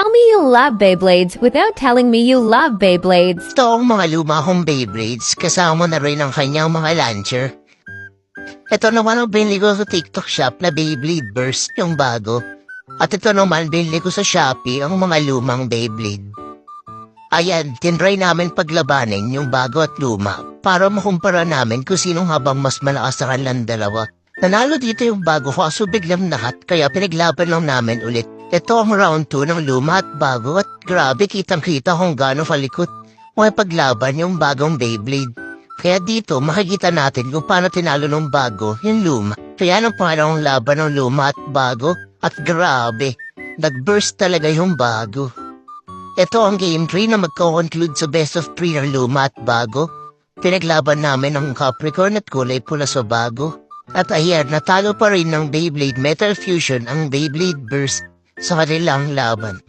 Tell me you love Beyblades without telling me you love Beyblades. Ito ang mga luma kong Beyblades, kasama na rin ang kanyang mga launcher. Ito naman ang binili ko sa TikTok shop na Beyblade Burst, yung bago. At ito naman binili ko sa Shopee ang mga lumang Beyblade. Ayan, tinry namin paglabanin yung bago at luma para makumpara namin kung sinong habang mas malakas sa kanilang dalawa. Nanalo dito yung bago kaso biglang nakat kaya pinaglaban lang namin ulit. Ito ang round 2 ng luma at bago at grabe kitang-kita kung gaano kalikot may paglaban yung bagong Beyblade. Kaya dito makikita natin kung paano tinalo ng bago yung luma. Kaya nang pangalawang laban ng luma at bago at grabe, nag-burst talaga yung bago. Ito ang game 3 na magko-conclude sa best of 3 ng luma at bago. Pinaglaban namin ang Capricorn at kulay pula sa bago. At ayan, natalo pa rin ng Beyblade Metal Fusion ang Beyblade Burst sa kanilang laban.